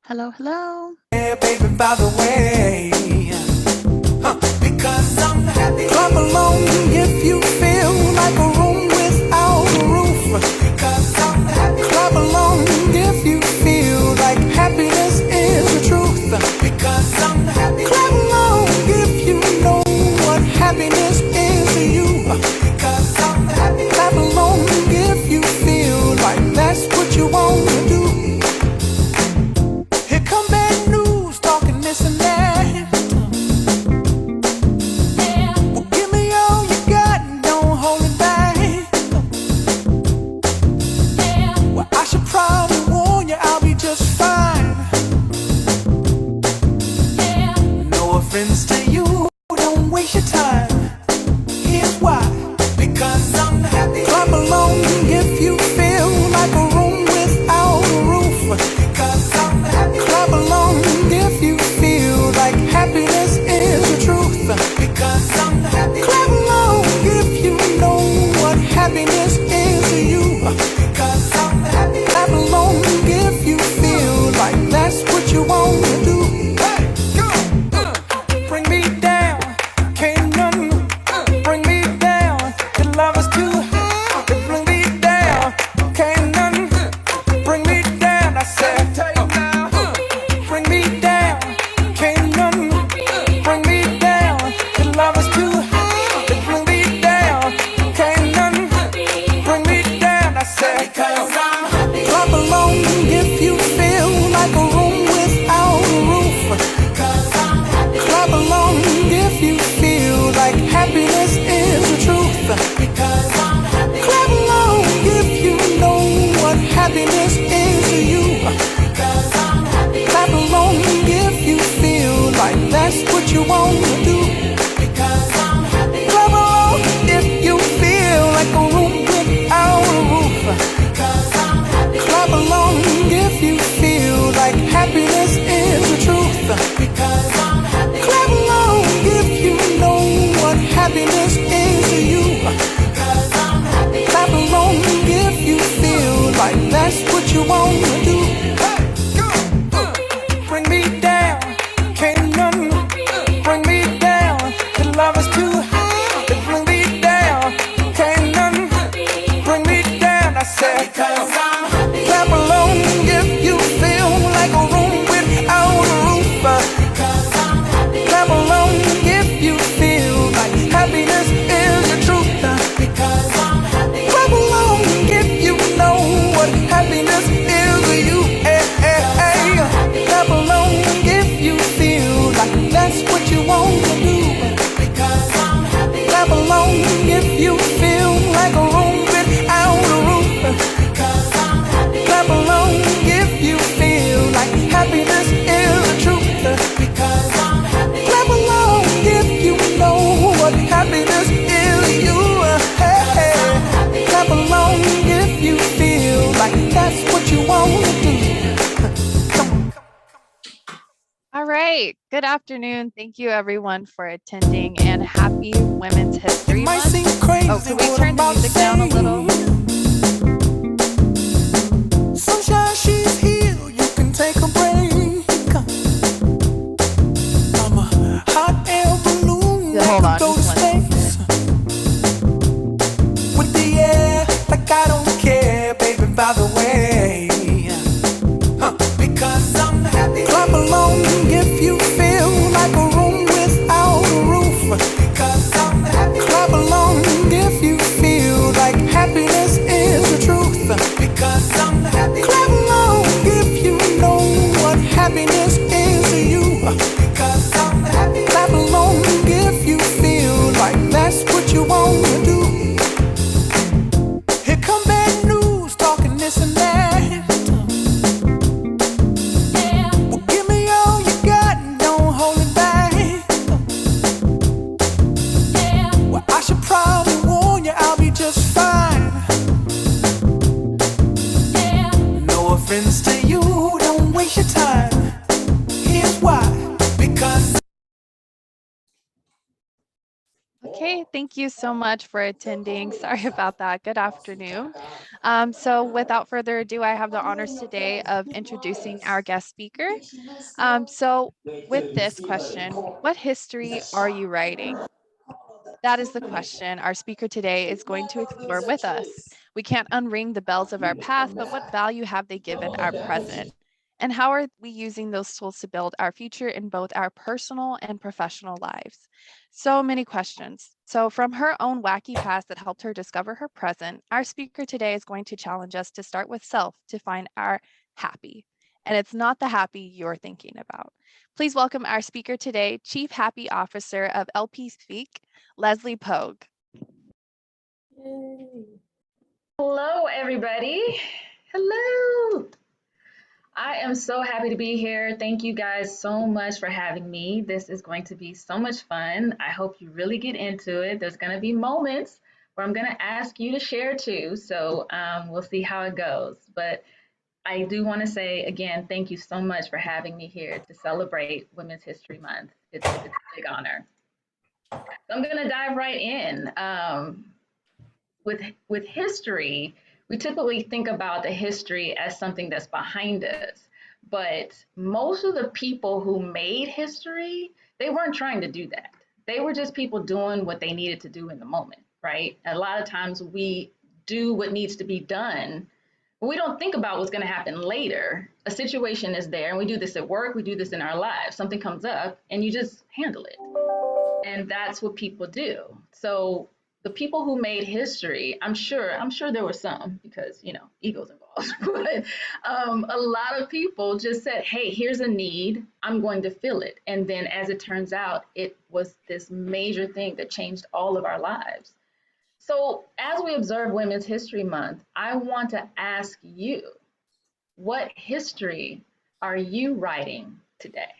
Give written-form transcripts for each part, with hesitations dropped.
Hello, hello. Yeah, baby, by the way, because I'm happy. Clap along if you feel like a room without a roof. Because I'm happy. Clap along if you feel like happiness is the truth. Because I'm happy. Clap along if you know what happiness is to you. Because I'm happy. Clap along if you feel like that's what you want to do. Here come bad news, talking this and that. Well, give me all you got and don't hold it back. Well, I should probably warn you, I'll be just fine. No offense to you, don't waste your time. Here's why. Because I'm happy. Clap along if you feel like a room without a roof. Because I'm happy. Clap along if you feel like happiness is the truth. Because I'm happy. Clap along if you know what happiness is to you. Because I'm happy. Clap along if you feel like that's what you want to do. Hey, go! Bring me down, can't none bring me down. Your love is too high, bring me down, can't none bring me down. I said, bring me down, can't none bring me down. Your love is too high, bring me down, can't none bring me down. I said, because I'm happy. Clap along if you feel like a room without a roof. Because I'm happy. Clap along if you feel like happiness is the truth. Because I'm happy. Clap along if you know what happiness is to you. Because I'm happy. Clap along if you feel like that's what you want to do. Because I'm happy. Clap along if you feel like a room without a roof. Because I'm happy. Clap along if you feel like happiness is the truth. Because I'm happy. Clap along if you know what happiness is to you. Because I'm happy. Clap along if you feel like that's what you want to do. Hey, go! Bring me down, can't none bring me down. Your love is too high, bring me down, can't none bring me down. I said, because I'm happy. Clap along if you feel like a room without a roof. Because I'm happy. Clap along if you feel like happiness is the truth. Because I'm happy. Clap along if you know what happiness is to you. Hey, hey, hey. Clap along if you feel like that's what you want to do. Because I'm happy. Clap along if you feel like a room without a roof. Because I'm happy. Clap along if you feel like happiness is the truth. Because I'm happy. Clap along if you know what happiness is to you. Hey, hey. Clap along if you feel like that's what you want to do. All right. Good afternoon. Thank you, everyone, for attending, and happy Women's History It might Month. seem crazy Oh, could we what turn I'm the about to music down a little? say. Sunshine, she's here. You can take a break. I'm a hot air balloon Yeah, that hold could on, go to just one space. With the air, like I don't care, baby, by the way. Because I'm happy. Clap along if you feel like a room without a roof. Because I'm happy. Clap along if you feel like happiness is the truth. Because I'm happy. Clap along if you know what happiness is to you. Because I'm happy. Clap along if you feel like that's what you want to do. Here come bad news, talking this and that. Well, give me all you got and don't hold it back. Well, I should probably warn you, I'll be just fine. No offense to you, don't waste your time. Here's why. Because Okay, thank you so much for attending. Sorry about that. Good afternoon. So without further ado, I have the honors today of introducing our guest speaker. So with this question, what history are you writing? That is the question our speaker today is going to explore with us. We can't unring the bells of our past, but what value have they given our present? And how are we using those tools to build our future in both our personal and professional lives? So many questions. So, from her own wacky past that helped her discover her present, our speaker today is going to challenge us to start with self to find our happy. And it's not the happy you're thinking about. Please welcome our speaker today, Chief Happy Officer of LP Speak, Leslie Pogue. Hello, everybody. Hello. I am so happy to be here. Thank you guys so much for having me. This is going to be so much fun. I hope you really get into it. There's going to be moments where I'm going to ask you to share too. So we'll see how it goes. But I do want to say again, thank you so much for having me here to celebrate Women's History Month. It's a big honor. So I'm going to dive right in. With history, we typically think about the history as something that's behind us. But most of the people who made history, they weren't trying to do that. They were just people doing what they needed to do in the moment, right? A lot of times we do what needs to be done, but we don't think about what's going to happen later. A situation is there, and we do this at work, we do this in our lives. Something comes up, and you just handle it. And that's what people do. So the people who made history, I'm sure there were some because egos involved, but a lot of people just said, "Hey, here's a need. I'm going to fill it." And then, as it turns out, it was this major thing that changed all of our lives. So, as we observe Women's History Month, I want to ask you, what history are you writing today?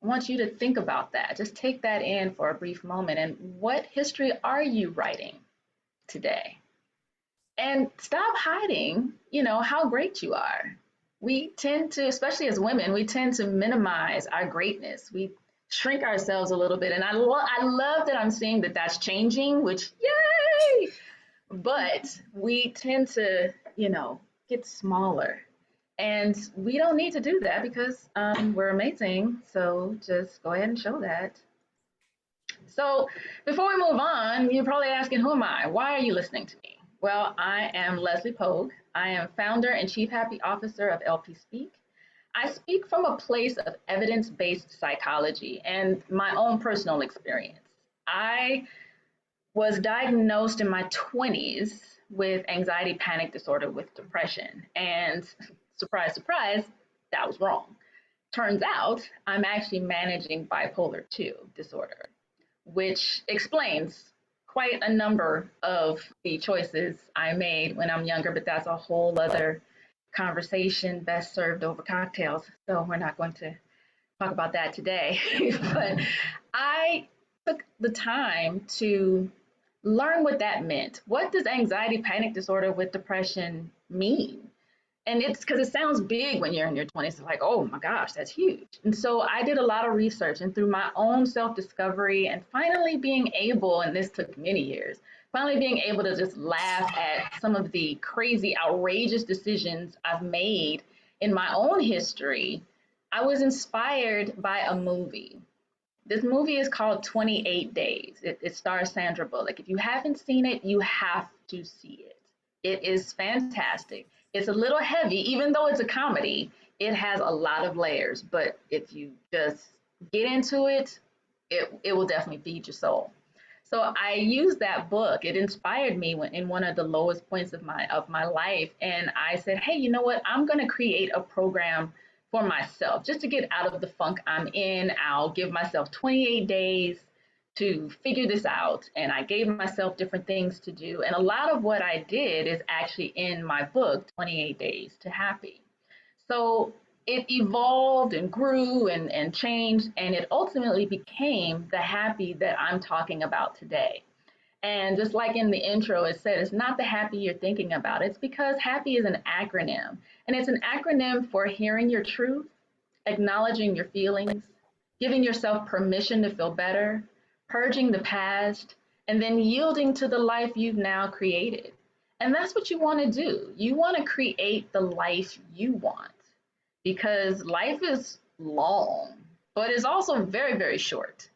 I want you to think about that. Just take that in for a brief moment. And what history are you writing today? And stop hiding, how great you are. We tend to, especially as women, we tend to minimize our greatness. We shrink ourselves a little bit. And I love that I'm seeing that that's changing, which, yay! But we tend to, get smaller. And we don't need to do that because we're amazing. So just go ahead and show that. So before we move on, you're probably asking, who am I? Why are you listening to me? Well, I am Leslie Pogue. I am founder and chief happy officer of LP Speak. I speak from a place of evidence-based psychology and my own personal experience. I was diagnosed in my 20s with anxiety panic disorder with depression. And surprise, surprise, that was wrong. Turns out I'm actually managing bipolar 2 disorder, which explains quite a number of the choices I made when I'm younger, but that's a whole other conversation best served over cocktails. So we're not going to talk about that today. But I took the time to learn what that meant. What does anxiety panic disorder with depression mean? And it's because it sounds big when you're in your 20s. It's like, oh my gosh, that's huge. And so I did a lot of research, and through my own self discovery and finally being able, and this took many years, finally being able to just laugh at some of the crazy, outrageous decisions I've made in my own history, I was inspired by a movie. This movie is called 28 Days. It stars Sandra Bullock. If you haven't seen it, you have to see it. It is fantastic. It's a little heavy, even though it's a comedy. It has a lot of layers, but if you just get into it, it will definitely feed your soul. So I used that book. It inspired me in one of the lowest points of my life, and I said, "Hey, you know what? I'm going to create a program for myself just to get out of the funk I'm in. I'll give myself 28 days to figure this out." And I gave myself different things to do. And a lot of what I did is actually in my book, 28 Days to Happy. So it evolved and grew and changed, and it ultimately became the happy that I'm talking about today. And just like in the intro, it said, it's not the happy you're thinking about. It's because happy is an acronym. And it's an acronym for hearing your truth, acknowledging your feelings, giving yourself permission to feel better, purging the past, and then yielding to the life you've now created. And that's what you want to do. You want to create the life you want because life is long, but it's also very, very short.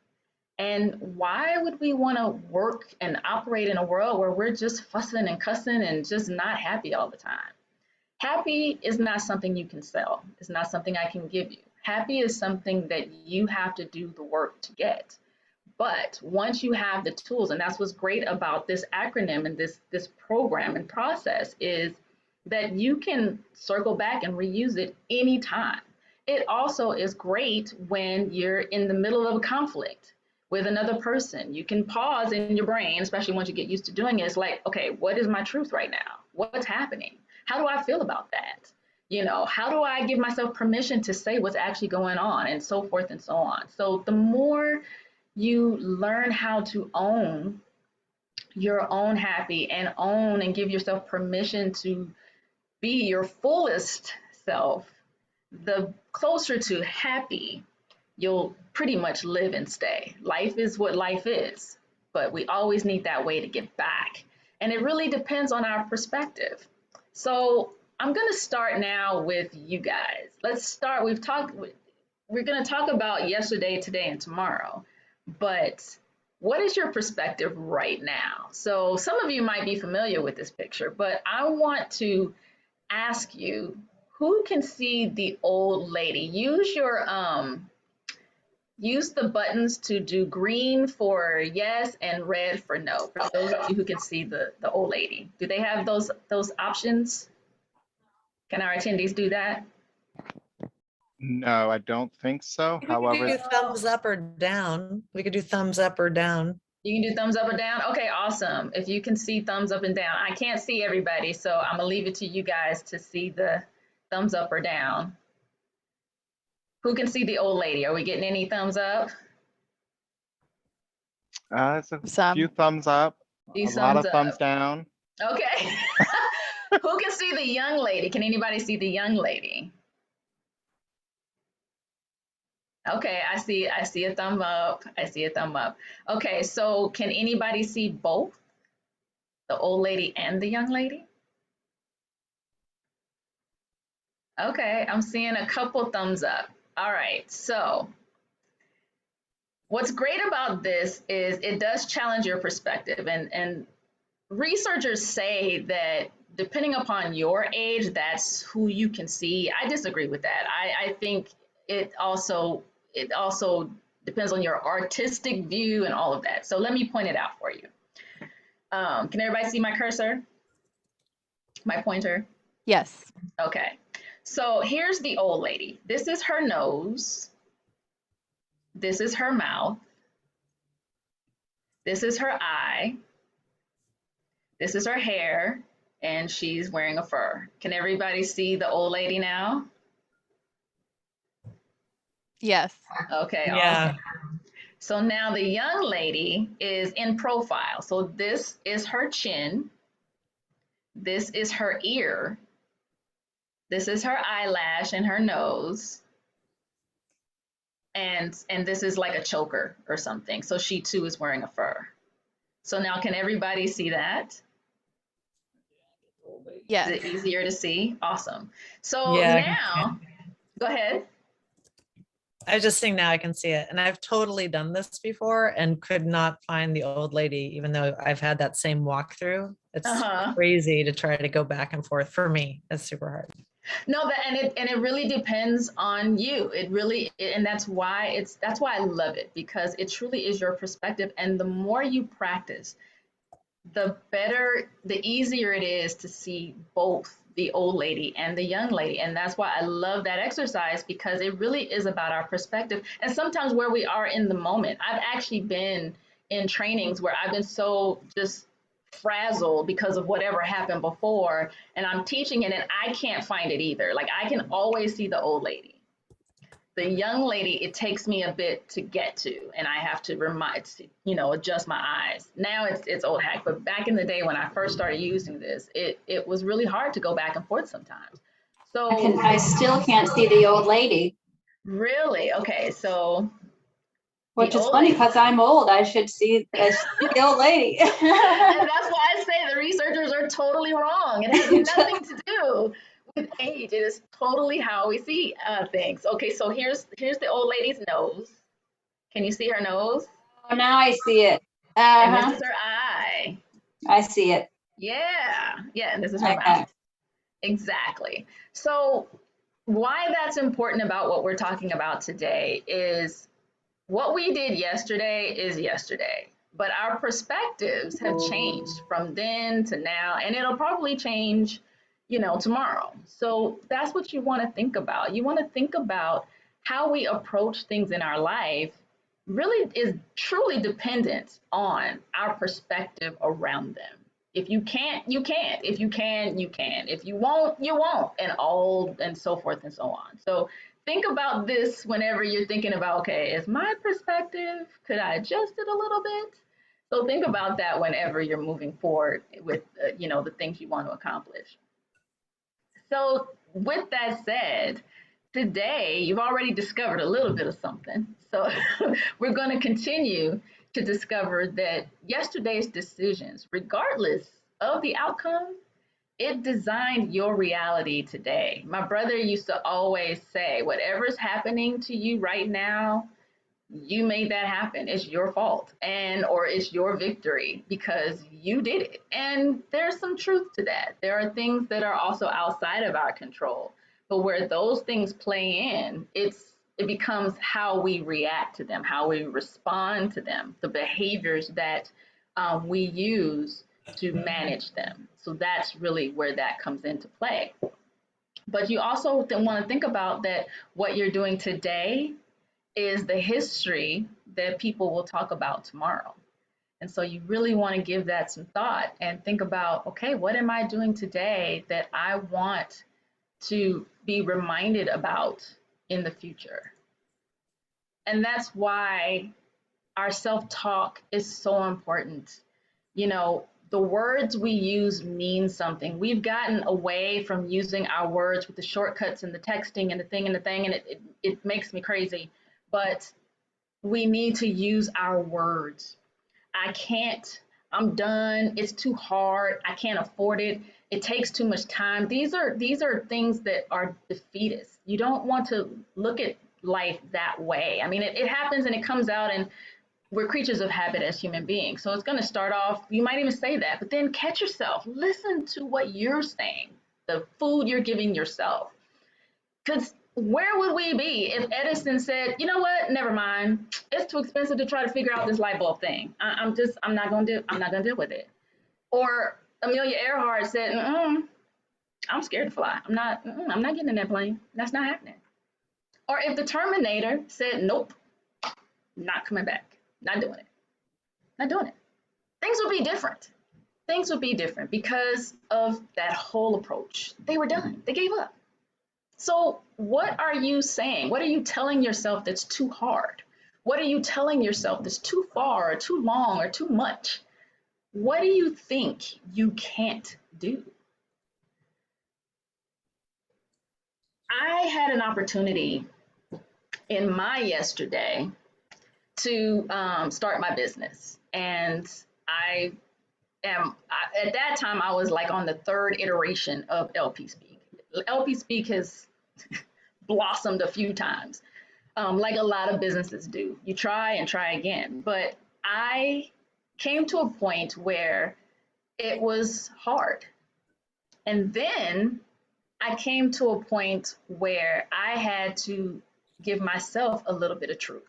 And why would we want to work and operate in a world where we're just fussing and cussing and just not happy all the time? Happy is not something you can sell. It's not something I can give you. Happy is something that you have to do the work to get. But once you have the tools, and that's what's great about this acronym and this program and process is that you can circle back and reuse it anytime. It also is great when you're in the middle of a conflict with another person. You can pause in your brain, especially once you get used to doing it. It's like, okay, what is my truth right now? What's happening? How do I feel about that? How do I give myself permission to say what's actually going on and so forth and so on. So the more you learn how to own your own happy and own and give yourself permission to be your fullest self, the closer to happy you'll pretty much live and stay. Life is what life is, but we always need that way to get back. And it really depends on our perspective. So I'm going to start now with you guys. Let's start. We're going to talk about yesterday, today, and tomorrow. But what is your perspective right now? So some of you might be familiar with this picture, but I want to ask you, who can see the old lady? Use the buttons to do green for yes and red for no, for those of you who can see the old lady. Do they have those options? Can our attendees do that? No, I don't think so. We could However, do thumbs up or down. We could do thumbs up or down. You can do thumbs up or down? Okay, awesome. If you can see thumbs up and down. I can't see everybody, so I'm gonna leave it to you guys to see the thumbs up or down. Who can see the old lady? Are we getting any thumbs up? it's a Some. few thumbs up, a These lot thumbs of thumbs up. down. Okay. Who can see the young lady? Can anybody see the young lady? Okay, I see a thumb up. I see a thumb up. Okay, so can anybody see both the old lady and the young lady? Okay, I'm seeing a couple thumbs up. All right, so what's great about this is it does challenge your perspective, and researchers say that depending upon your age, that's who you can see. I disagree with that. I think it also depends on your artistic view and all of that. So let me point it out for you. Can everybody see my cursor? My pointer? Yes. Okay. So here's the old lady. This is her nose. This is her mouth. This is her eye. This is her hair, and she's wearing a fur. Can everybody see the old lady now? Yes. Okay, Yeah. awesome. So now the young lady is in profile. So this is her chin. This is her ear. This is her eyelash and her nose. And this is like a choker or something. So she too is wearing a fur. So now can everybody see that? Yes. Is it easier to see? Awesome. So Yeah. now, go ahead. I was just saying now I can see it. And I've totally done this before and could not find the old lady, even though I've had that same walkthrough. It's crazy to try to go back and forth. For me, it's super hard. No, and it really depends on you. It really, and that's why I love it, because it truly is your perspective. And the more you practice, the better, the easier it is to see both the old lady and the young lady. And that's why I love that exercise, because it really is about our perspective and sometimes where we are in the moment. I've actually been in trainings where I've been so just frazzled because of whatever happened before, and I'm teaching it and I can't find it either. Like, I can always see the old lady. The young lady, it takes me a bit to get to, and I have to adjust my eyes. Now it's old hack, but back in the day when I first started using this, it was really hard to go back and forth sometimes. So I still can't see the old lady. really, okay, so Which is funny because I'm old. I should see the old lady. And that's why I say the researchers are totally wrong. It has nothing to do with age. It is totally how we see things. Okay, so here's the old lady's nose. Can you see her nose? Oh, now I see it. And this is her eye. I see it. Yeah, and this is her mouth. Exactly. So why that's important about what we're talking about today is what we did yesterday is yesterday, but our perspectives have changed from then to now, and it'll probably change, tomorrow. So that's what you want to think about. You want to think about how we approach things in our life really is truly dependent on our perspective around them. If you can't, you can't. If you can, you can. If you won't, you won't, and so forth and so on. So think about this whenever you're thinking about, okay, is my perspective, could I adjust it a little bit? So think about that whenever you're moving forward with, the things you want to accomplish. So with that said, today you've already discovered a little bit of something. So we're going to continue to discover that yesterday's decisions, regardless of the outcome, it designed your reality today. My brother used to always say, whatever's happening to you right now, you made that happen. It's your fault or it's your victory because you did it. And there's some truth to that. There are things that are also outside of our control, but where those things play in, it becomes how we react to them, how we respond to them, the behaviors that we use to manage them. So that's really where that comes into play. But you also want to think about that what you're doing today is the history that people will talk about tomorrow. And so you really want to give that some thought and think about, okay, what am I doing today that I want to be reminded about in the future? And that's why our self-talk is so important. The words we use mean something. We've gotten away from using our words with the shortcuts and the texting and the thing, and it makes me crazy. But we need to use our words. I can't, I'm done, it's too hard, I can't afford it, it takes too much time. These are things that are defeatist. You don't want to look at life that way. I mean, it happens and it comes out, and we're creatures of habit as human beings. So it's going to start off, you might even say that, but then catch yourself. Listen to what you're saying, the food you're giving yourself. Because where would we be if Edison said, you know what, never mind, it's too expensive to try to figure out this light bulb thing. I'm not going to deal with it. Or Amelia Earhart said, I'm scared to fly. I'm not getting in that plane. That's not happening. Or if the Terminator said, nope, not coming back. Not doing it. Things would be different. Things would be different because of that whole approach. They were done. They gave up. So what are you saying? What are you telling yourself that's too hard? What are you telling yourself that's too far or too long or too much? What do you think you can't do? I had an opportunity in my yesterday to start my business. And at that time, I was like on the third iteration of LP Speak. LP Speak has blossomed a few times, like a lot of businesses do. You try and try again. But I came to a point where it was hard. And then I came to a point where I had to give myself a little bit of truth.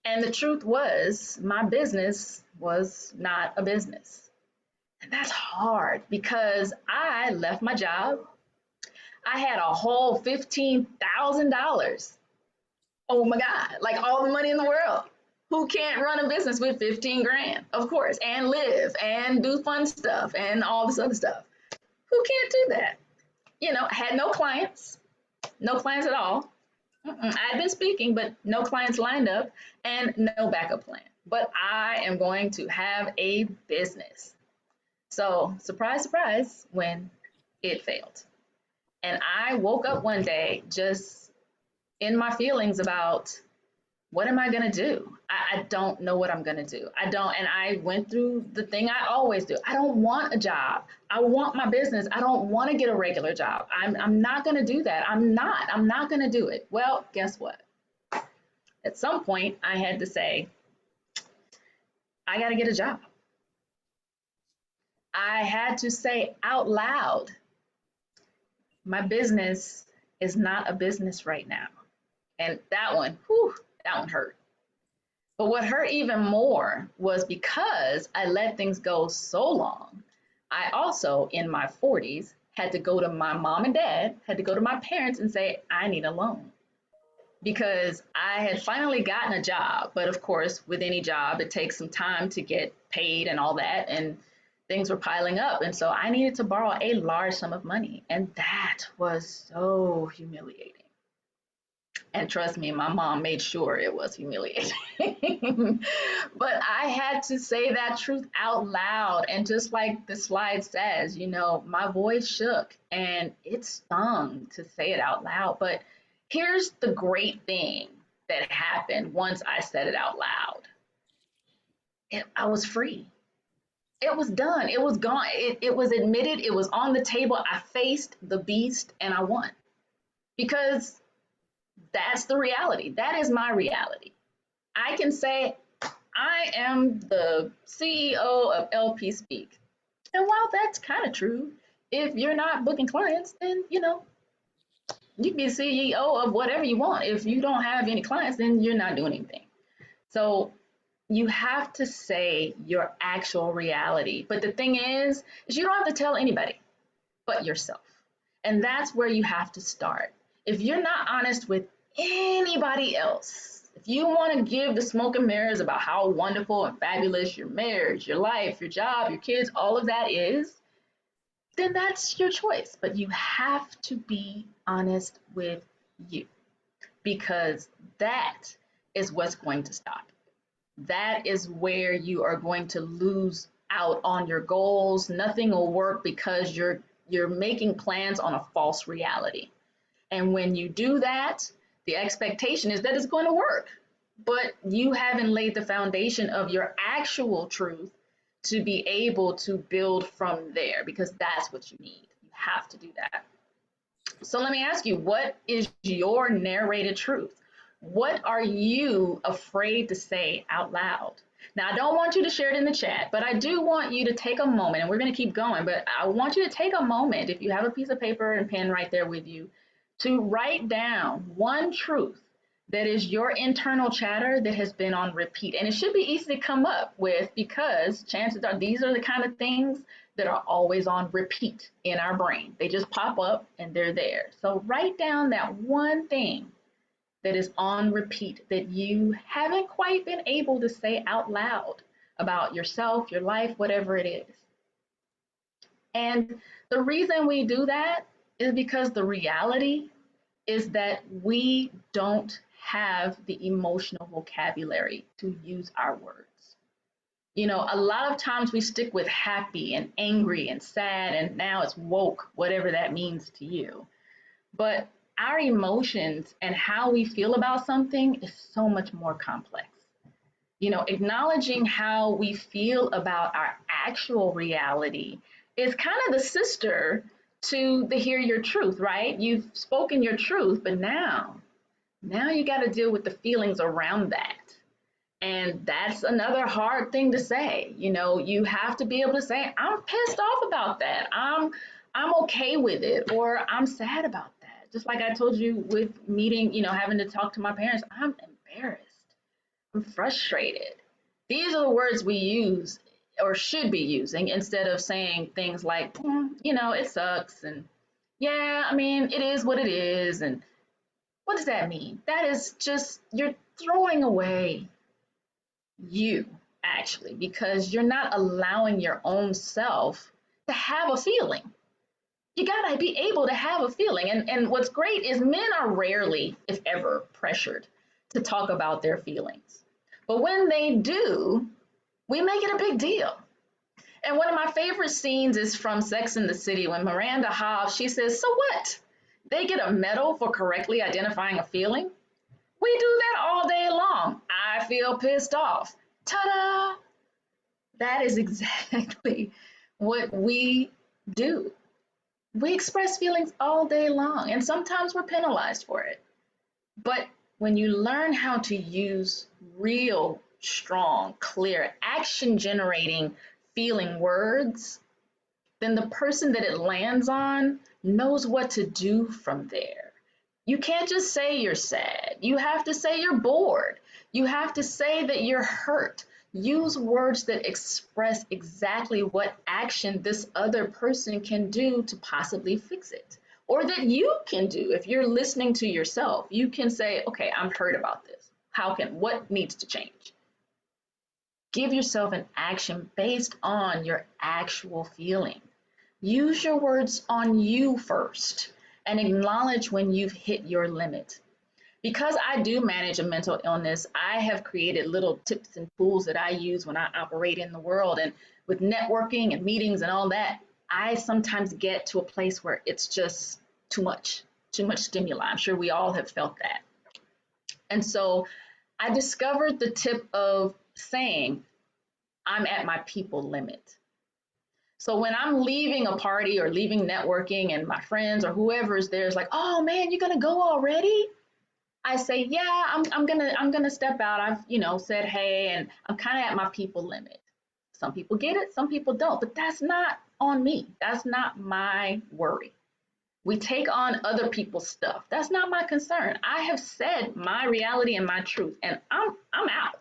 And the truth was, my business was not a business. And that's hard because I left my job. I had a whole $15,000. Oh my God, like all the money in the world. Who can't run a business with 15 grand? Of course, and live and do fun stuff and all this other stuff. Who can't do that? I had no clients at all. I've been speaking, but no clients lined up and no backup plan. But I am going to have a business. So surprise, surprise, when it failed. And I woke up one day just in my feelings about what am I going to do? I don't know what I'm going to do. I don't. And I went through the thing I always do. I don't want a job. I want my business. I don't want to get a regular job. I'm not going to do that. I'm not going to do it. Well, guess what? At some point, I had to say, I got to get a job. I had to say out loud, my business is not a business right now. And that one, whew, that one hurt. But what hurt even more was because I let things go so long, I also, in my 40s, had to go to my mom and dad, had to go to my parents and say, I need a loan. Because I had finally gotten a job. But of course, with any job, it takes some time to get paid and all that. And things were piling up. And so I needed to borrow a large sum of money. And that was so humiliating. And trust me, my mom made sure it was humiliating. But I had to say that truth out loud. And just like the slide says, you know, my voice shook and it stung to say it out loud. But here's the great thing that happened once I said it out loud. I was free. It was done. It was gone. It was admitted. It was on the table. I faced the beast and I won. Because that's the reality. That is my reality. I can say, I am the CEO of LP Speak. And while that's kind of true, if you're not booking clients, then, you know, you can be the CEO of whatever you want. If you don't have any clients, then you're not doing anything. So you have to say your actual reality. But the thing is you don't have to tell anybody but yourself. And that's where you have to start. If you're not honest with anybody else, if you want to give the smoke and mirrors about how wonderful and fabulous your marriage, your life, your job, your kids, all of that is, then that's your choice. But you have to be honest with you, because that is what's going to stop. That is where you are going to lose out on your goals. Nothing will work because you're making plans on a false reality. And when you do that, the expectation is that it's going to work, but you haven't laid the foundation of your actual truth to be able to build from there, because that's what you need. You have to do that. So let me ask you, what is your narrated truth? What are you afraid to say out loud? Now, I don't want you to share it in the chat, but I do want you to take a moment, and we're going to keep going, but I want you to take a moment, if you have a piece of paper and pen right there with you, to write down one truth that is your internal chatter that has been on repeat. And it should be easy to come up with, because chances are these are the kind of things that are always on repeat in our brain. They just pop up and they're there. So write down that one thing that is on repeat that you haven't quite been able to say out loud about yourself, your life, whatever it is. And the reason we do that is because the reality is that we don't have the emotional vocabulary to use our words. You know, a lot of times we stick with happy and angry and sad, and now it's woke, whatever that means to you. But our emotions and how we feel about something is so much more complex. You know, acknowledging how we feel about our actual reality is kind of the sister to the hear your truth, right? You've spoken your truth, but now you got to deal with the feelings around that. And that's another hard thing to say. You know, you have to be able to say, I'm pissed off about that. I'm okay with it, or I'm sad about that. Just like I told you with meeting, you know, having to talk to my parents, I'm embarrassed. I'm frustrated. These are the words we use or should be using instead of saying things like, you know, it sucks. And yeah, I mean, it is what it is. And what does that mean? That is just, you're throwing away you, actually, because you're not allowing your own self to have a feeling. You gotta be able to have a feeling. And what's great is men are rarely, if ever, pressured to talk about their feelings. But when they do, we make it a big deal. And one of my favorite scenes is from Sex and the City when Miranda Hobbs, she says, so what? They get a medal for correctly identifying a feeling? We do that all day long. I feel pissed off. Ta-da! That is exactly what we do. We express feelings all day long, and sometimes we're penalized for it. But when you learn how to use real, strong, clear, action generating feeling words, then the person that it lands on knows what to do from there. You can't just say you're sad. You have to say you're bored. You have to say that you're hurt. Use words that express exactly what action this other person can do to possibly fix it, or that you can do. If you're listening to yourself, you can say, okay, I'm hurt about this. What needs to change? Give yourself an action based on your actual feeling. Use your words on you first and acknowledge when you've hit your limit. Because I do manage a mental illness, I have created little tips and tools that I use when I operate in the world. And with networking and meetings and all that, I sometimes get to a place where it's just too much stimuli. I'm sure we all have felt that. And so I discovered the tip of saying, I'm at my people limit. So when I'm leaving a party or leaving networking and my friends or whoever is there is like, oh man, you're gonna go already? I say, yeah, I'm gonna step out. I've said hey, and I'm kind of at my people limit. Some people get it, some people don't, but that's not on me. That's not my worry. We take on other people's stuff. That's not my concern. I have said my reality and my truth, and I'm out.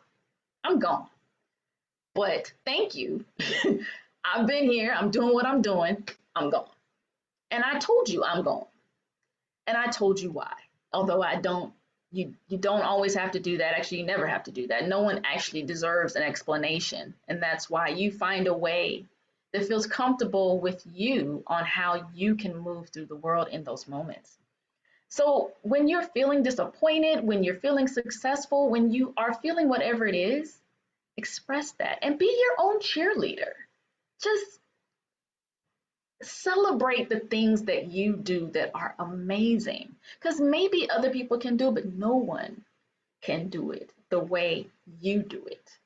I'm gone. But thank you. I've been here. I'm doing what I'm doing. I'm gone. And I told you I'm gone. And I told you why. Although you don't always have to do that. Actually, you never have to do that. No one actually deserves an explanation. And that's why you find a way that feels comfortable with you on how you can move through the world in those moments. So when you're feeling disappointed, when you're feeling successful, when you are feeling whatever it is, express that and be your own cheerleader. Just celebrate the things that you do that are amazing, because maybe other people can do it, but no one can do it the way you do it.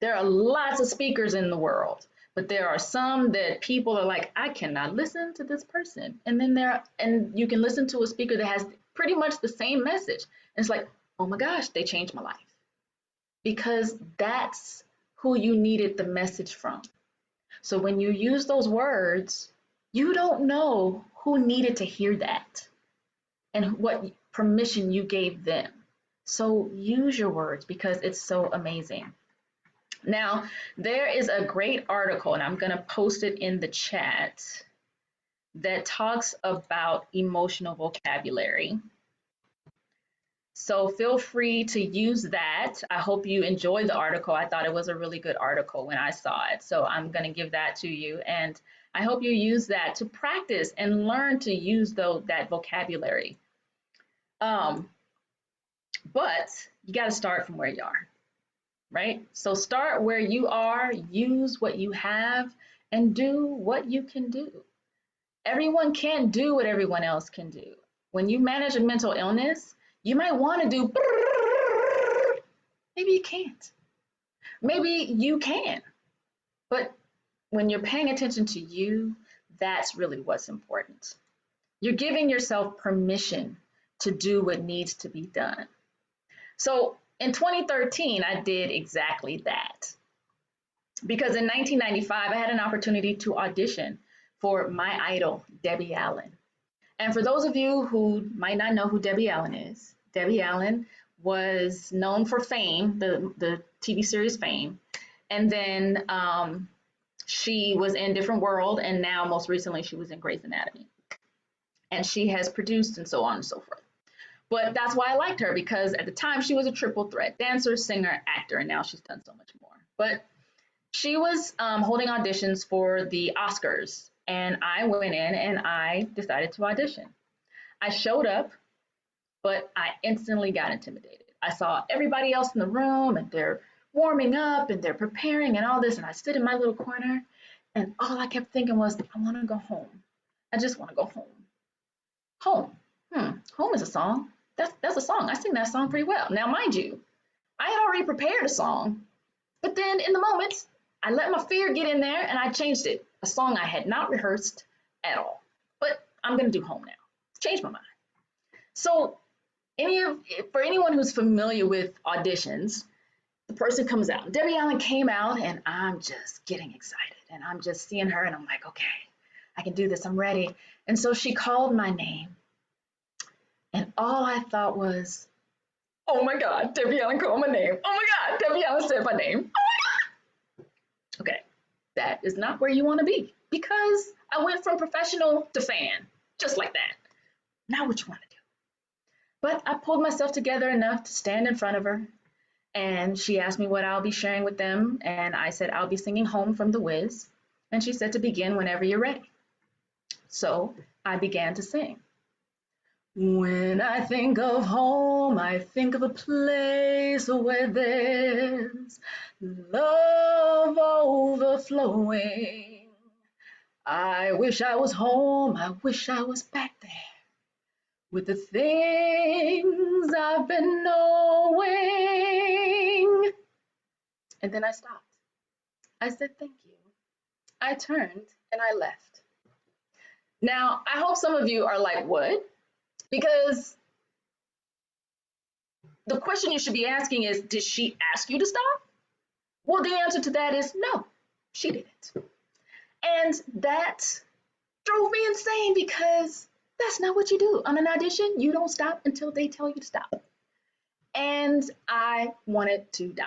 There are lots of speakers in the world, but there are some that people are like, I cannot listen to this person. And then you can listen to a speaker that has pretty much the same message. And it's like, oh my gosh, they changed my life. Because that's who you needed the message from. So when you use those words, you don't know who needed to hear that and what permission you gave them. So use your words because it's so amazing. Now, there is a great article, and I'm going to post it in the chat, that talks about emotional vocabulary. So feel free to use that. I hope you enjoyed the article. I thought it was a really good article when I saw it. So I'm going to give that to you. And I hope you use that to practice and learn to use that vocabulary. But you got to start from where you are, right? So start where you are, use what you have, and do what you can do. Everyone can't do what everyone else can do. When you manage a mental illness, you might want to do, maybe you can't. Maybe you can. But when you're paying attention to you, that's really what's important. You're giving yourself permission to do what needs to be done. So in 2013, I did exactly that. Because in 1995, I had an opportunity to audition for my idol, Debbie Allen. And for those of you who might not know who Debbie Allen is, Debbie Allen was known for Fame, the TV series Fame. And then she was in Different World, and now most recently she was in Grey's Anatomy. And she has produced and so on and so forth. But that's why I liked her, because at the time she was a triple threat, dancer, singer, actor, and now she's done so much more. But she was holding auditions for the Oscars, and I went in and I decided to audition. I showed up, but I instantly got intimidated. I saw everybody else in the room and they're warming up and they're preparing and all this, and I stood in my little corner and all I kept thinking was, I want to go home. I just want to go home. Home. Home is a song. That's a song. I sing that song pretty well. Now, mind you, I had already prepared a song, but then in the moment, I let my fear get in there and I changed it. A song I had not rehearsed at all. But I'm gonna do Home now. Changed my mind. So for anyone who's familiar with auditions, the person comes out. Debbie Allen came out and I'm just getting excited. And I'm just seeing her and I'm like, okay, I can do this, I'm ready. And so she called my name. And all I thought was, oh my God, Debbie Allen called my name. Oh my God, Debbie Allen said my name. Oh my God. Okay, that is not where you want to be because I went from professional to fan, just like that. Now what you want to do? But I pulled myself together enough to stand in front of her. And she asked me what I'll be sharing with them. And I said, I'll be singing Home from The Wiz. And she said to begin whenever you're ready. So I began to sing. When I think of home, I think of a place where there's love overflowing. I wish I was home, I wish I was back there with the things I've been knowing. And then I stopped. I said, thank you. I turned and I left. Now, I hope some of you are like, what? Because the question you should be asking is, did she ask you to stop? Well, the answer to that is no, she didn't. And that drove me insane because that's not what you do. On an audition, you don't stop until they tell you to stop. And I wanted to die.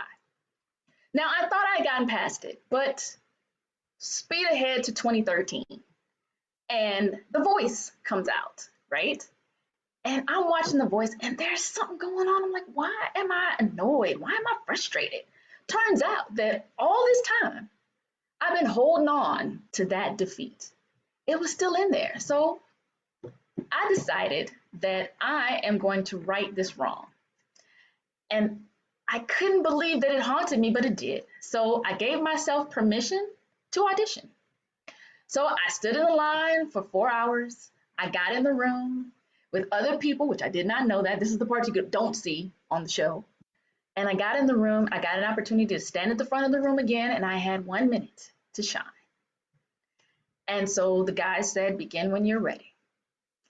Now, I thought I had gotten past it, but speed ahead to 2013. And The Voice comes out, right? And I'm watching The Voice and there's something going on. I'm like, why am I annoyed? Why am I frustrated? Turns out that all this time, I've been holding on to that defeat. It was still in there. So I decided that I am going to right this wrong. And I couldn't believe that it haunted me, but it did. So I gave myself permission to audition. So I stood in the line for 4 hours. I got in the room with other people, which I did not know that. This is the part you don't see on the show. And I got in the room. I got an opportunity to stand at the front of the room again, and I had 1 minute to shine. And so the guy said, begin when you're ready.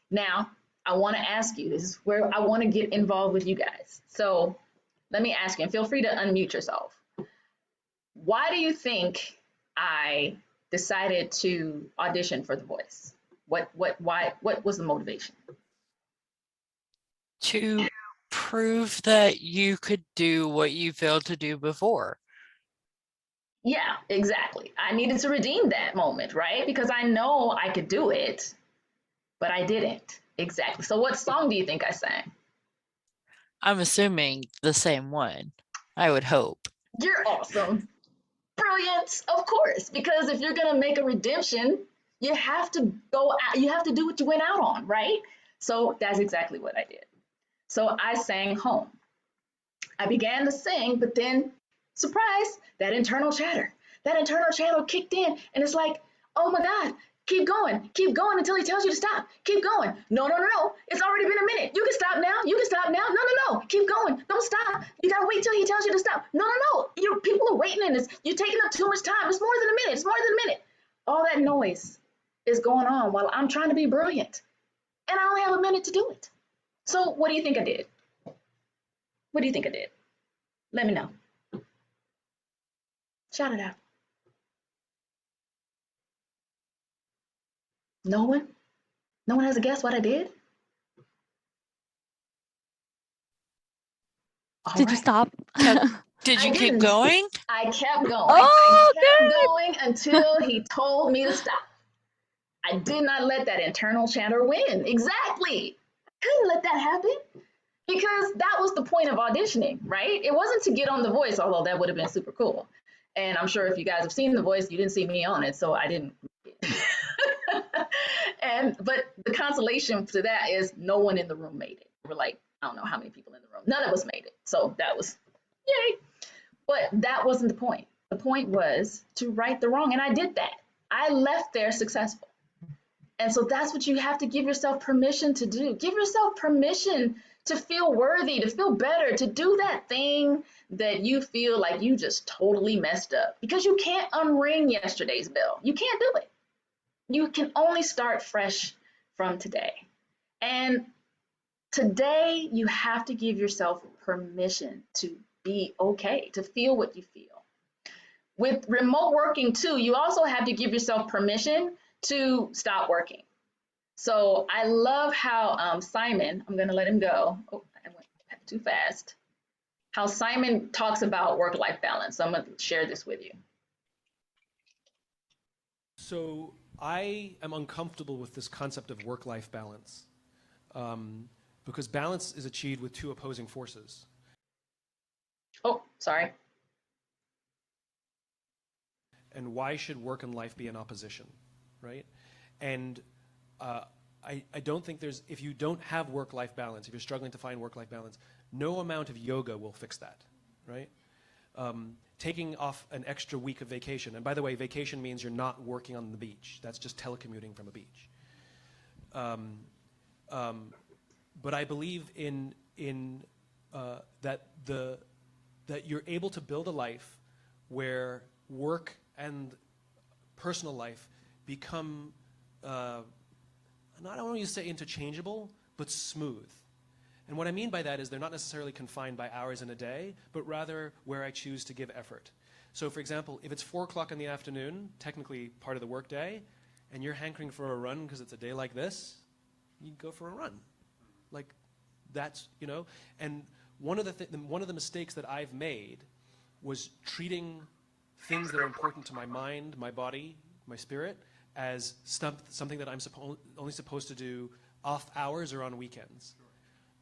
Now, I want to ask you, this is where I want to get involved with you guys. So let me ask you, and feel free to unmute yourself. Why do you think I decided to audition for The Voice? What was the motivation? To prove that you could do what you failed to do before. Yeah, exactly. I needed to redeem that moment, right? Because I know I could do it, but I didn't. Exactly. So what song do you think I sang? I'm assuming the same one, I would hope. You're awesome. Brilliant, of course, because if you're going to make a redemption, you have to go out, you have to do what you went out on, right? So that's exactly what I did. So I sang Home. I began to sing, but then, surprise, that internal chatter kicked in, and it's like, oh my God, keep going until he tells you to stop. Keep going. No, it's already been a minute. You can stop now. No, keep going. Don't stop. You gotta wait till he tells you to stop. No. People are waiting in this. You're taking up too much time. It's more than a minute. All that noise is going on while I'm trying to be brilliant, and I only have a minute to do it. So what do you think I did? Let me know. Shout it out. No one? No one has a guess what I did? Did you stop? Did you I keep didn't. going? I kept going. Oh, I kept going until he told me to stop. I did not let that internal chatter win. Exactly. I couldn't let that happen because that was the point of auditioning, right? It wasn't to get on The Voice, although that would have been super cool. And I'm sure if you guys have seen The Voice, you didn't see me on it, so I didn't. But the consolation to that is no one in the room made it. We're like, I don't know how many people in the room. None of us made it. So that was yay. But that wasn't the point. The point was to right the wrong. And I did that. I left there successful. And so that's what you have to give yourself permission to do. Give yourself permission to feel worthy, to feel better, to do that thing that you feel like you just totally messed up, because you can't unring yesterday's bell. You can't do it. You can only start fresh from today. And today, you have to give yourself permission to be okay, to feel what you feel. With remote working too, you also have to give yourself permission to stop working. So I love how Simon, I'm going to let him go. Oh, I went too fast. How Simon talks about work-life balance. So I'm going to share this with you. So I am uncomfortable with this concept of work-life balance because balance is achieved with two opposing forces. Oh, sorry. And why should work and life be in opposition, right? And I don't think there's, if you don't have work-life balance, if you're struggling to find work-life balance, no amount of yoga will fix that, right? Taking off an extra week of vacation, and by the way, vacation means you're not working on the beach. That's just telecommuting from a beach. But I believe in that you're able to build a life where work and personal life become, I don't want to say interchangeable, but smooth. And what I mean by that is they're not necessarily confined by hours in a day, but rather where I choose to give effort. So for example, if it's 4 o'clock in the afternoon, technically part of the workday, and you're hankering for a run because it's a day like this, you go for a run. Like that's, you know, and one of the mistakes that I've made was treating things that are important to my mind, my body, my spirit, as something that I'm only supposed to do off hours or on weekends.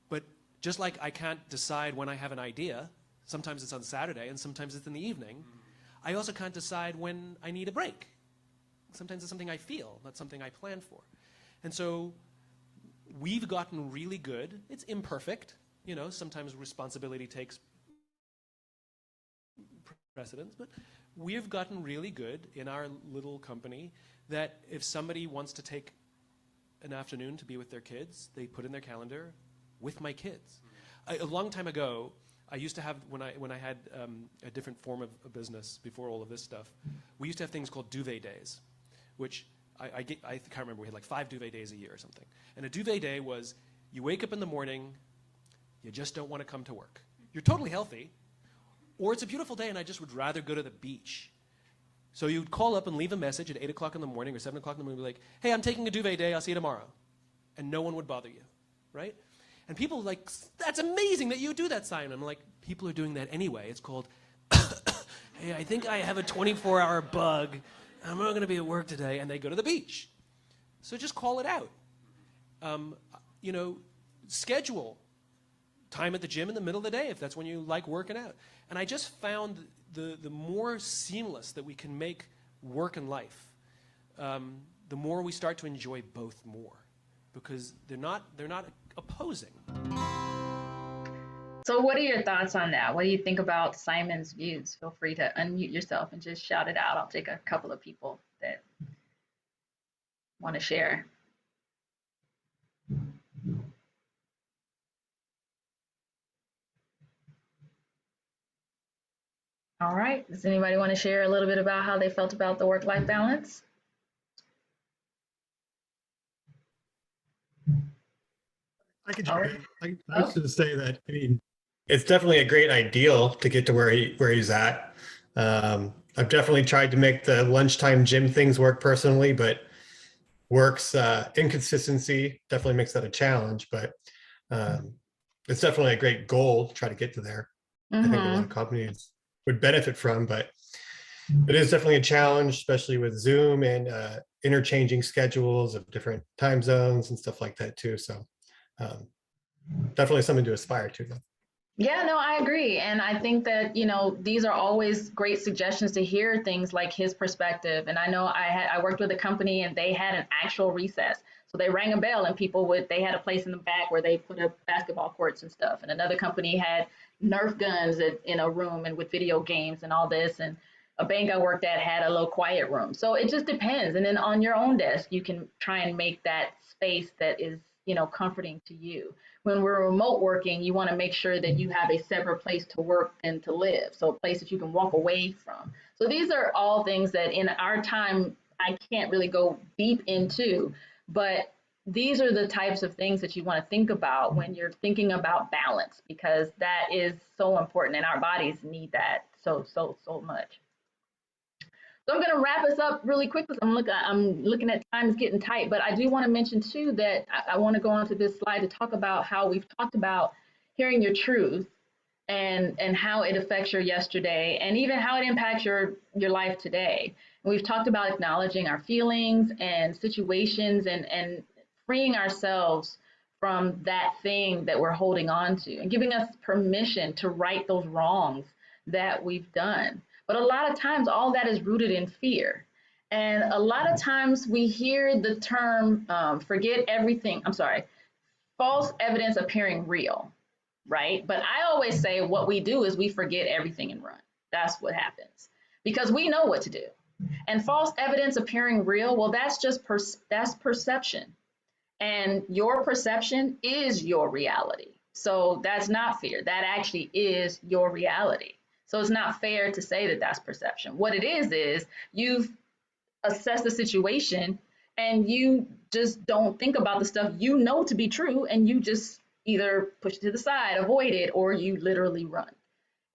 But just like I can't decide when I have an idea, sometimes it's on Saturday and sometimes it's in the evening, I also can't decide when I need a break. Sometimes it's something I feel, not something I plan for. And so we've gotten really good. It's imperfect. You know, sometimes responsibility takes precedence, but we've gotten really good in our little company that if somebody wants to take an afternoon to be with their kids, they put in their calendar, with my kids. A long time ago, I used to have, when I had a different form of a business before all of this stuff, we used to have things called duvet days, which I can't remember, we had like 5 duvet days a year or something. And a duvet day was, you wake up in the morning, you just don't want to come to work. You're totally healthy, or it's a beautiful day and I just would rather go to the beach. So you'd call up and leave a message at 8 o'clock in the morning or 7 o'clock in the morning, be like, hey, I'm taking a duvet day, I'll see you tomorrow. And no one would bother you, right? And people are like, that's amazing that you do that, Simon. I'm like, people are doing that anyway. It's called, hey, I think I have a 24-hour bug. I'm not going to be at work today. And they go to the beach. So just call it out. You know, schedule time at the gym in the middle of the day if that's when you like working out. And I just found the more seamless that we can make work and life, the more we start to enjoy both more, because they're not opposing. So what are your thoughts on that? What do you think about Simon's views? Feel free to unmute yourself and just shout it out. I'll take a couple of people that want to share. All right. Does anybody want to share a little bit about how they felt about the work-life balance? I could jump in. I was going to say that, I mean, it's definitely a great ideal to get to where he's at. I've definitely tried to make the lunchtime gym things work personally, but work's inconsistency definitely makes that a challenge. But it's definitely a great goal to try to get to there. I think a lot of companies would benefit from, but it is definitely a challenge, especially with Zoom and interchanging schedules of different time zones and stuff like that too. So definitely something to aspire to, though. Yeah, no, I agree. And I think that, you know, these are always great suggestions to hear things like his perspective. And I know I worked with a company and they had an actual recess. So they rang a bell and they had a place in the back where they put up basketball courts and stuff. And another company had Nerf guns in a room and with video games and all this. And a bank I worked at had a little quiet room. So it just depends. And then on your own desk, you can try and make that space that is, comforting to you. When we're remote working, you want to make sure that you have a separate place to work and to live, so a place that you can walk away from. So these are all things that in our time I can't really go deep into, but these are the types of things that you want to think about when you're thinking about balance, because that is so important and our bodies need that so much. So I'm going to wrap us up really quick because I'm looking at time's getting tight, but I do want to mention too that I want to go on to this slide to talk about how we've talked about hearing your truth and how it affects your yesterday and even how it impacts your life today. And we've talked about acknowledging our feelings and situations and freeing ourselves from that thing that we're holding on to and giving us permission to right those wrongs that we've done. But a lot of times, all that is rooted in fear. And a lot of times we hear the term false evidence appearing real, right? But I always say what we do is we forget everything and run. That's what happens because we know what to do. And false evidence appearing real, well, that's just that's perception. And your perception is your reality. So that's not fear. That actually is your reality. So it's not fair to say that that's perception. What it is you've assessed the situation and you just don't think about the stuff you know to be true, and you just either push it to the side, avoid it, or you literally run.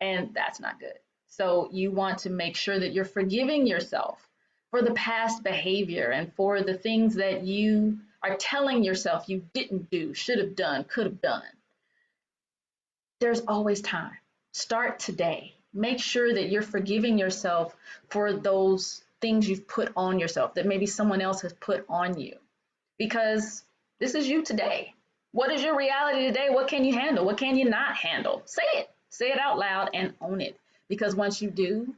And that's not good. So you want to make sure that you're forgiving yourself for the past behavior and for the things that you are telling yourself you didn't do, should have done, could have done. There's always time. Start today. Make sure that you're forgiving yourself for those things you've put on yourself that maybe someone else has put on you, because this is you today. What is your reality today? What can you handle? What can you not handle? Say it out loud and own it, because once you do,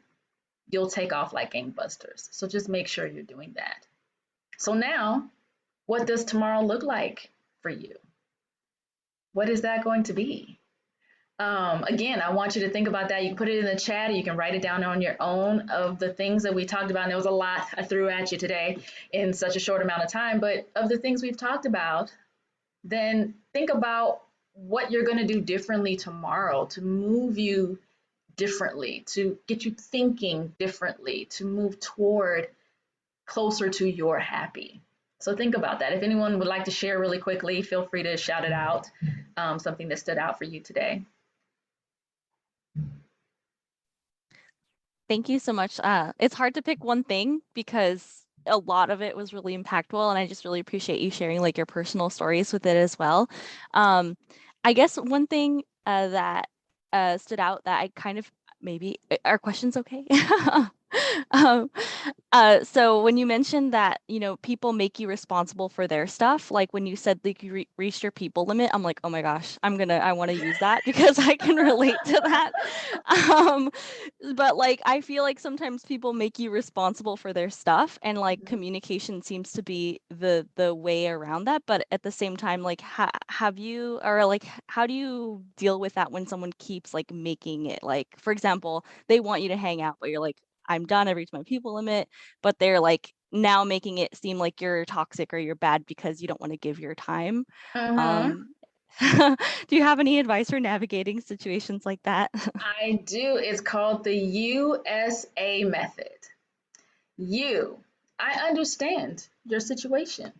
you'll take off like gangbusters. So just make sure you're doing that. So now, what does tomorrow look like for you? What is that going to be? Again, I want you to think about that. You can put it in the chat, or you can write it down on your own of the things that we talked about. And there was a lot I threw at you today in such a short amount of time, but of the things we've talked about, then think about what you're going to do differently tomorrow to move you differently, to get you thinking differently, to move toward closer to your happy. So think about that. If anyone would like to share really quickly, feel free to shout it out, something that stood out for you today. Thank you so much. It's hard to pick one thing because a lot of it was really impactful, and I just really appreciate you sharing like your personal stories with it as well. I guess one thing that stood out that I kind of maybe are questions okay? um, so when you mentioned that, people make you responsible for their stuff, like when you said like you reached your people limit, I'm like, oh my gosh, I want to use that because I can relate to that. But like, I feel like sometimes people make you responsible for their stuff, and like communication seems to be the way around that. But at the same time, like, have you, or like, how do you deal with that when someone keeps like making it, like, for example, they want you to hang out, but you're like, I'm done, I reached my people limit, but they're like now making it seem like you're toxic or you're bad because you don't want to give your time. Do you have any advice for navigating situations like that? I do. It's called the USA method. I understand your situation.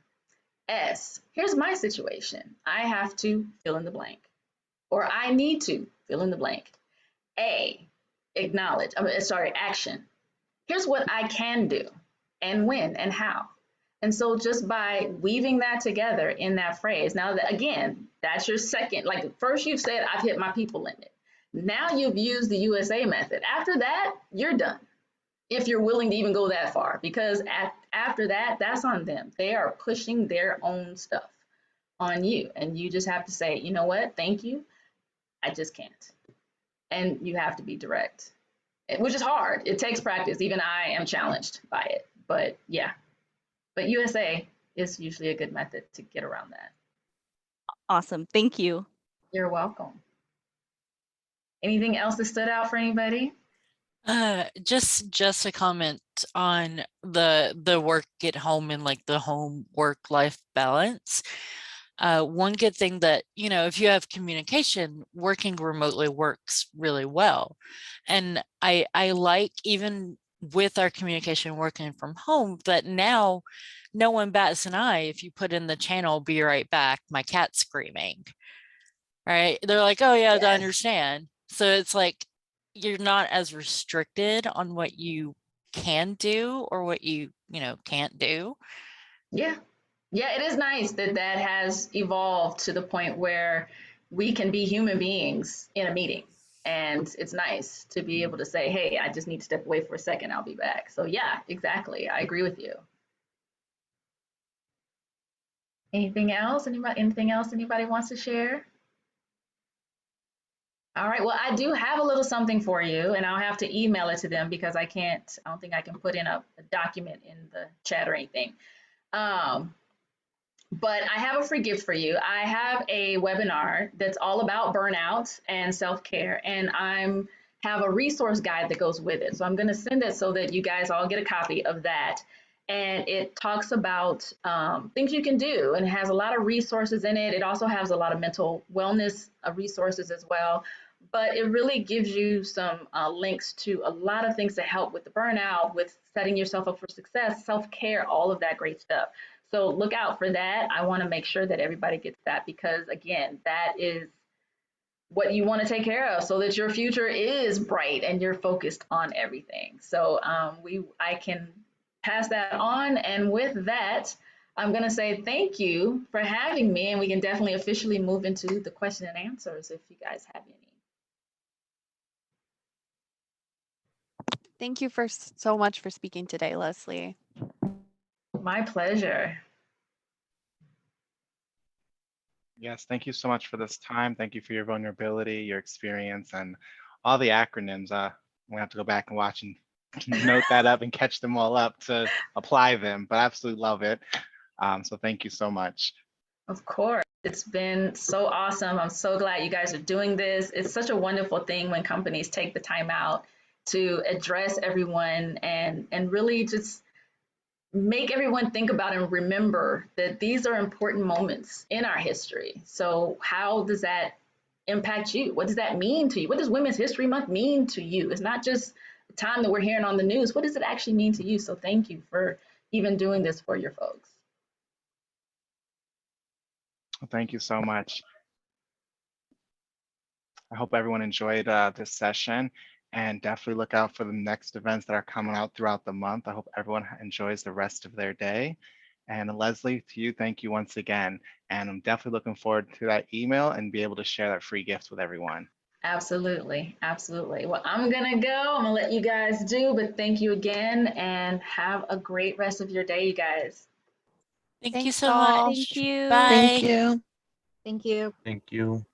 S, here's my situation. I have to fill in the blank, or I need to fill in the blank. A, action. Here's what I can do, and when, and how. And so just by weaving that together in that phrase, now that, again, that's your second, like first you've said, I've hit my people limit. Now you've used the USA method. After that, you're done. If you're willing to even go that far, because after that, that's on them. They are pushing their own stuff on you. And you just have to say, you know what, thank you, I just can't. And you have to be direct, which is hard. It takes practice. Even I am challenged by it. But yeah, but USA is usually a good method to get around that. Awesome. Thank you. You're welcome. Anything else that stood out for anybody? Just a comment on the work at home and like the home work life balance. One good thing that, you know, if you have communication, working remotely works really well. And I like, even with our communication working from home, that now no one bats an eye if you put in the channel, "Be right back, my cat's screaming." Right? They're like, "Oh yeah, I understand." So it's like you're not as restricted on what you can do or what you know, can't do. Yeah. Yeah, it is nice that that has evolved to the point where we can be human beings in a meeting. And it's nice to be able to say, hey, I just need to step away for a second. I'll be back. So, yeah, exactly. I agree with you. Anything else? Anything else anybody wants to share? All right. Well, I do have a little something for you, and I'll have to email it to them because I don't think I can put in a document in the chat or anything. But I have a free gift for you. I have a webinar that's all about burnout and self-care, and I'm have a resource guide that goes with it. So I'm going to send it so that you guys all get a copy of that. And it talks about things you can do, and it has a lot of resources in it. It also has a lot of mental wellness resources as well. But it really gives you some links to a lot of things to help with the burnout, with setting yourself up for success, self-care, all of that great stuff. So look out for that. I want to make sure that everybody gets that because, again, that is what you want to take care of so that your future is bright and you're focused on everything. So I can pass that on. And with that, I'm going to say thank you for having me. And we can definitely officially move into the question and answers if you guys have any. Thank you so much for speaking today, Leslie. My pleasure. Yes, thank you so much for this time. Thank you for your vulnerability, your experience, and all the acronyms. We have to go back and watch and note that up and catch them all up to apply them, but I absolutely love it. So thank you so much. Of course. It's been so awesome. I'm so glad you guys are doing this. It's such a wonderful thing when companies take the time out to address everyone and really just make everyone think about and remember that these are important moments in our history. So how does that impact you? What does that mean to you? What does Women's History Month mean to you? It's not just the time that we're hearing on the news. What does it actually mean to you? So thank you for even doing this for your folks. Thank you so much. I hope everyone enjoyed this session, and definitely look out for the next events that are coming out throughout the month. I hope everyone enjoys the rest of their day. And Leslie, to you, thank you once again. And I'm definitely looking forward to that email and be able to share that free gift with everyone. Absolutely. Absolutely. Well, I'm going to go. I'm going to let you guys do, but thank you again and have a great rest of your day, you guys. Thank you Thanks so all. much. Thank you. Bye. Thank you. Thank you. Thank you.